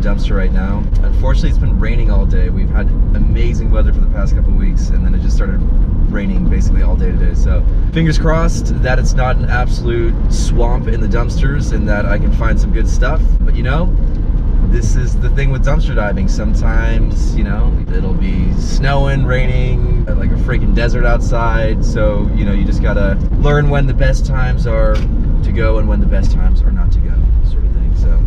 dumpster right now. Unfortunately, it's been raining all day. We've had amazing weather for the past couple of weeks, and then it just started raining basically all day today. So fingers crossed that it's not an absolute swamp in the dumpsters and that I can find some good stuff. But you know, this is the thing with dumpster diving. Sometimes, you know, it'll be snowing, raining, like a freaking desert outside. So, you know, you just gotta learn when the best times are to go and when the best times are not to go, sort of thing. So.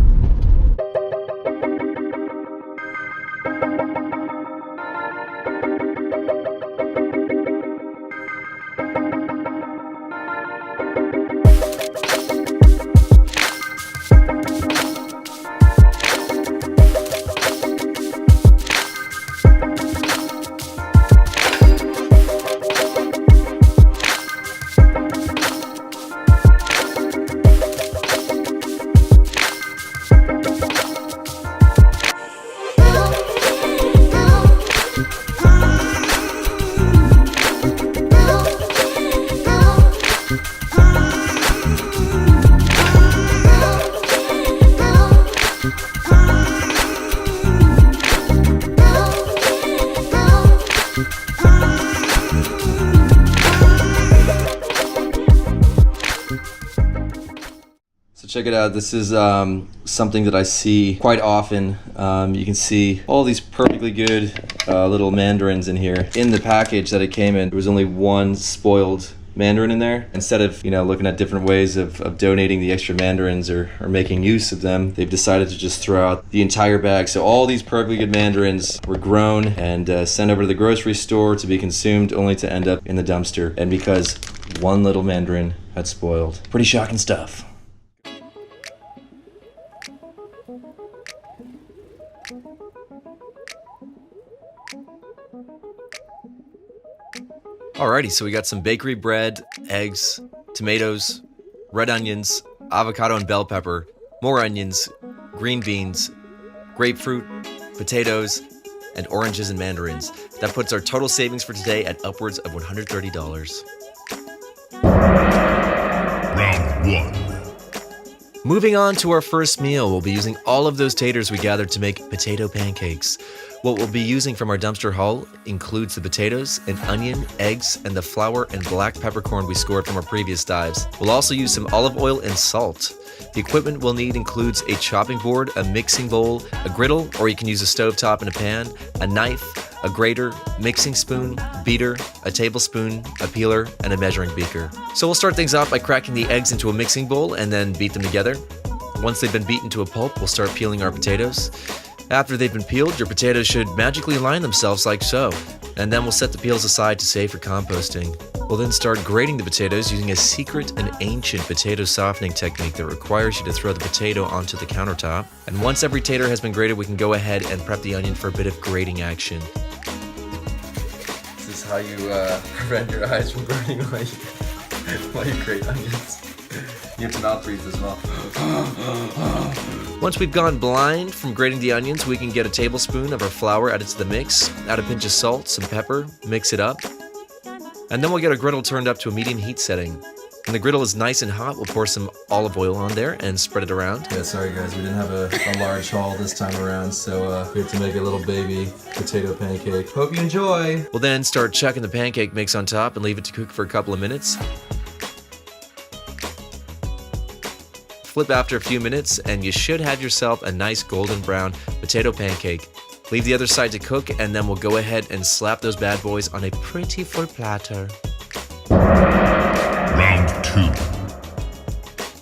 Check it out. This is something that I see quite often. You can see all these perfectly good little mandarins in here. In the package that it came in, there was only one spoiled mandarin in there. Instead of, you know, looking at different ways of donating the extra mandarins or making use of them, they've decided to just throw out the entire bag. So all these perfectly good mandarins were grown and sent over to the grocery store to be consumed, only to end up in the dumpster. And because one little mandarin had spoiled. Pretty shocking stuff. Alrighty, so we got some bakery bread, eggs, tomatoes, red onions, avocado and bell pepper, more onions, green beans, grapefruit, potatoes, and oranges and mandarins. That puts our total savings for today at upwards of $130. Round 1. Moving on to our first meal, we'll be using all of those taters we gathered to make potato pancakes. What we'll be using from our dumpster haul includes the potatoes, an onion, eggs, and the flour and black peppercorn we scored from our previous dives. We'll also use some olive oil and salt. The equipment we'll need includes a chopping board, a mixing bowl, a griddle, or you can use a stovetop and a pan, a knife, a grater, mixing spoon, beater, a tablespoon, a peeler, and a measuring beaker. So we'll start things off by cracking the eggs into a mixing bowl and then beat them together. Once they've been beaten to a pulp, we'll start peeling our potatoes. After they've been peeled, your potatoes should magically align themselves like so. And then we'll set the peels aside to save for composting. We'll then start grating the potatoes using a secret and ancient potato softening technique that requires you to throw the potato onto the countertop. And once every tater has been grated, we can go ahead and prep the onion for a bit of grating action. This is how you prevent your eyes from burning while you grate onions. You have to mouth breathe as well. Once we've gone blind from grating the onions, we can get a tablespoon of our flour added to the mix, add a pinch of salt, some pepper, mix it up. And then we'll get our griddle turned up to a medium heat setting. When the griddle is nice and hot, we'll pour some olive oil on there and spread it around. Yeah, sorry guys, we didn't have a large haul this time around, so we have to make a little baby potato pancake. Hope you enjoy! We'll then start chucking the pancake mix on top and leave it to cook for a couple of minutes. Flip after a few minutes and you should have yourself a nice golden brown potato pancake. Leave the other side to cook and then we'll go ahead and slap those bad boys on a pretty full platter. Round 2.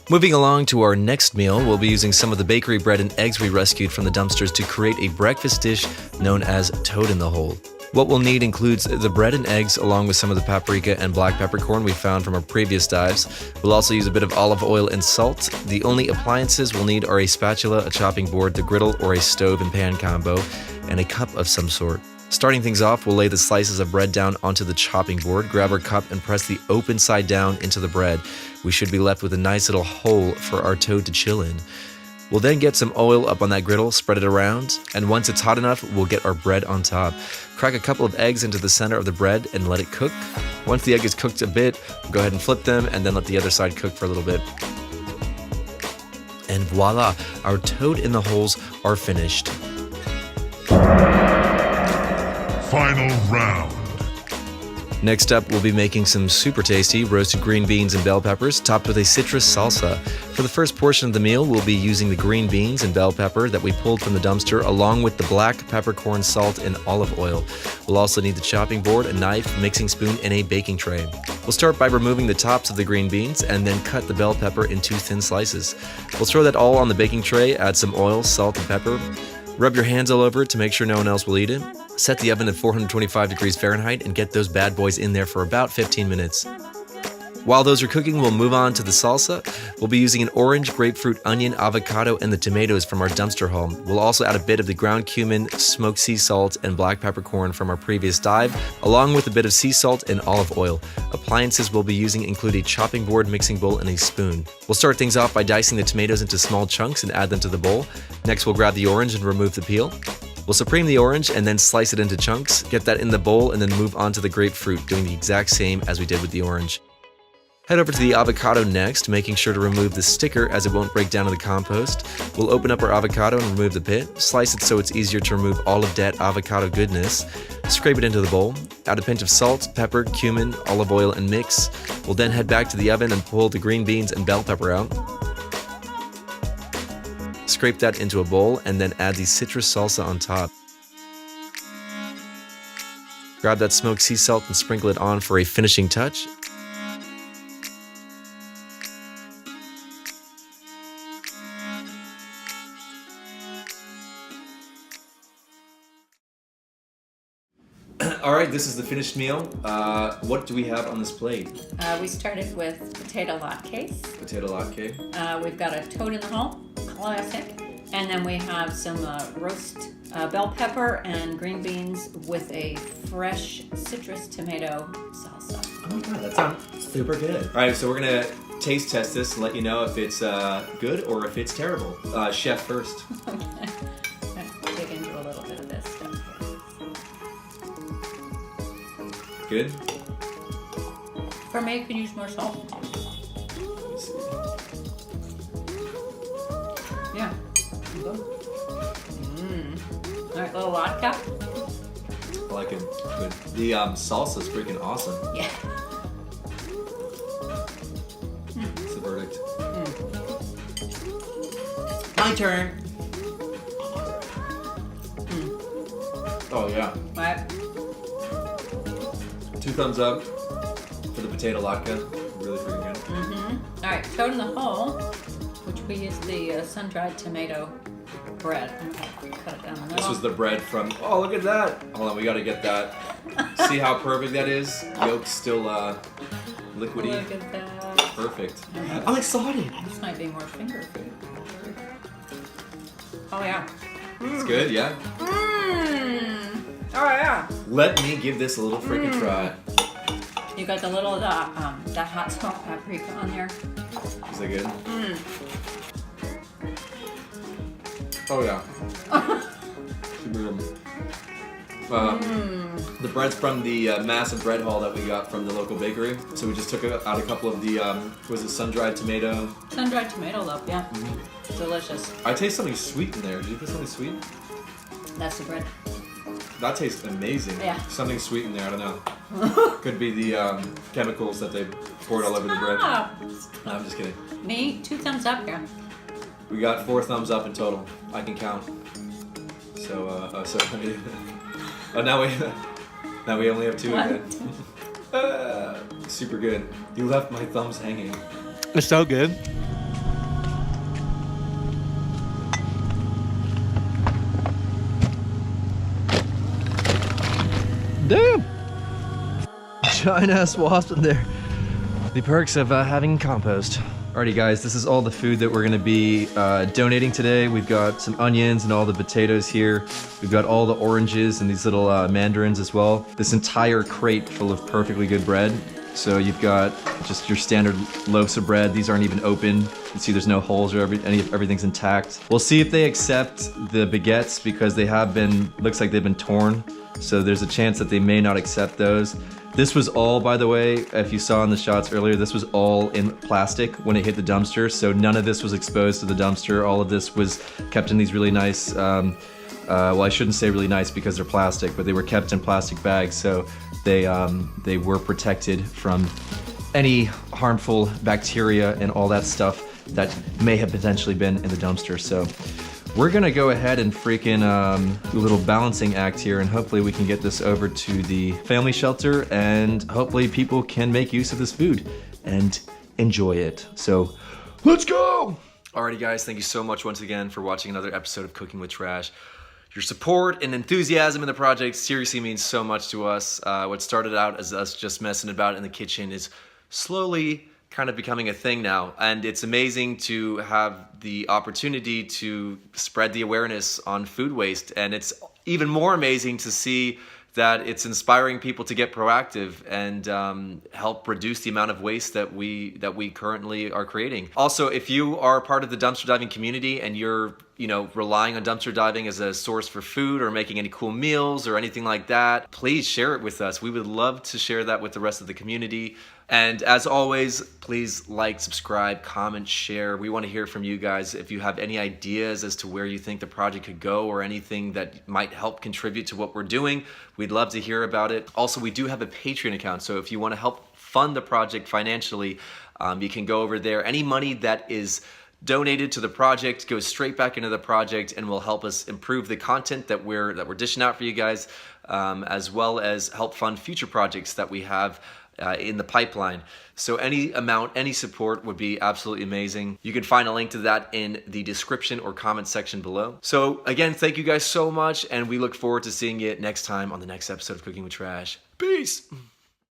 Moving along to our next meal, we'll be using some of the bakery bread and eggs we rescued from the dumpsters to create a breakfast dish known as Toad in the Hole. What we'll need includes the bread and eggs along with some of the paprika and black peppercorn we found from our previous dives. We'll also use a bit of olive oil and salt. The only appliances we'll need are a spatula, a chopping board, the griddle, or a stove and pan combo, and a cup of some sort. Starting things off, we'll lay the slices of bread down onto the chopping board, grab our cup and press the open side down into the bread. We should be left with a nice little hole for our toad to chill in. We'll then get some oil up on that griddle, spread it around, and once it's hot enough, we'll get our bread on top. Crack a couple of eggs into the center of the bread and let it cook. Once the egg is cooked a bit, go ahead and flip them and then let the other side cook for a little bit. And voila, our toad in the holes are finished. Final round. Next up, we'll be making some super tasty roasted green beans and bell peppers topped with a citrus salsa. For the first portion of the meal, we'll be using the green beans and bell pepper that we pulled from the dumpster along with the black peppercorn, salt, and olive oil. We'll also need the chopping board, a knife, mixing spoon, and a baking tray. We'll start by removing the tops of the green beans and then cut the bell pepper into thin slices. We'll throw that all on the baking tray, add some oil, salt, and pepper. Rub your hands all over it to make sure no one else will eat it. Set the oven at 425 degrees Fahrenheit and get those bad boys in there for about 15 minutes. While those are cooking, we'll move on to the salsa. We'll be using an orange, grapefruit, onion, avocado, and the tomatoes from our dumpster haul. We'll also add a bit of the ground cumin, smoked sea salt, and black peppercorn from our previous dive, along with a bit of sea salt and olive oil. Appliances we'll be using include a chopping board, mixing bowl, and a spoon. We'll start things off by dicing the tomatoes into small chunks and add them to the bowl. Next, we'll grab the orange and remove the peel. We'll supreme the orange and then slice it into chunks, get that in the bowl, and then move on to the grapefruit, doing the exact same as we did with the orange. Head over to the avocado next, making sure to remove the sticker as it won't break down in the compost. We'll open up our avocado and remove the pit, slice it so it's easier to remove all of that avocado goodness. Scrape it into the bowl, add a pinch of salt, pepper, cumin, olive oil, and mix. We'll then head back to the oven and pull the green beans and bell pepper out. Scrape that into a bowl and then add the citrus salsa on top. Grab that smoked sea salt and sprinkle it on for a finishing touch. All right, this is the finished meal. What do we have on this plate? We started with potato latkes. Potato latke. We've got a toad in the hole, classic. And then we have some roast bell pepper and green beans with a fresh citrus tomato salsa. Oh my god, that sounds super good. All right, so we're gonna taste test this and let you know if it's good or if it's terrible. Chef first. Okay. Let's dig into a little bit of this stuff here. Good? For me, you could use more salt. Let's see. Yeah. All right, little latke. I like it. Good. The salsa is freaking awesome. Yeah. It's the verdict. My turn. Oh yeah. Right. 2 thumbs up for the potato latke. Really freaking good. All right, toad in the hole, which we used the sun-dried tomato bread. I'm gonna cut it down the middle. This was the bread from. Oh, look at that! Hold on, we gotta get that. See how perfect that is? Yolk's still liquidy. Look at that. Perfect. I'm excited. This might be more finger food. Oh yeah. It's good, yeah. Oh yeah. Let me give this a little freaking try. You got the little that hot salt paprika on there. Is that good? Oh yeah. Super good. The bread's from the massive bread haul that we got from the local bakery. So we just took out a couple of the, was it sun-dried tomato? Sun-dried tomato loaf, yeah. Delicious. I taste something sweet in there. Did you put something sweet? That's the bread. That tastes amazing. Yeah. Something sweet in there, I don't know. Could be the chemicals that they poured all over the bread. No, I'm just kidding. Me, 2 thumbs up here. We got 4 thumbs up in total. I can count. So, I mean, oh, now we only have 2 again. Super good. You left my thumbs hanging. It's so good. Damn! Giant ass wasp in there. The perks of having compost. Alrighty guys, this is all the food that we're gonna be donating today. We've got some onions and all the potatoes here. We've got all the oranges and these little mandarins as well. This entire crate full of perfectly good bread. So you've got just your standard loaves of bread. These aren't even open. You can see there's no holes or everything's intact. We'll see if they accept the baguettes because they have been, looks like they've been torn. So there's a chance that they may not accept those. This was all, by the way, if you saw in the shots earlier, this was all in plastic when it hit the dumpster. So none of this was exposed to the dumpster. All of this was kept in these really nice, well, I shouldn't say really nice because they're plastic, but they were kept in plastic bags. So they were protected from any harmful bacteria and all that stuff that may have potentially been in the dumpster. So we're gonna go ahead and freaking do a little balancing act here, and hopefully we can get this over to the family shelter, and hopefully people can make use of this food and enjoy it. So let's go! Alrighty guys, thank you so much once again for watching another episode of Cooking with Trash. Your support and enthusiasm in the project seriously means so much to us. What started out as us just messing about in the kitchen is slowly kind of becoming a thing now, and it's amazing to have the opportunity to spread the awareness on food waste, and it's even more amazing to see that it's inspiring people to get proactive and help reduce the amount of waste that we currently are creating. Also, if you are part of the dumpster diving community and you're relying on dumpster diving as a source for food or making any cool meals or anything like that, please share it with us. We would love to share that with the rest of the community. And as always, please like, subscribe, comment, share. We want to hear from you guys. If you have any ideas as to where you think the project could go or anything that might help contribute to what we're doing, we'd love to hear about it. Also, we do have a Patreon account, so if you want to help fund the project financially, you can go over there. Any money that is donated to the project goes straight back into the project and will help us improve the content that we're dishing out for you guys, as well as help fund future projects that we have in the pipeline. So any amount, any support would be absolutely amazing. You can find a link to that in the description or comment section below. So again, thank you guys so much, and we look forward to seeing you next time on the next episode of Cooking with Trash. Peace!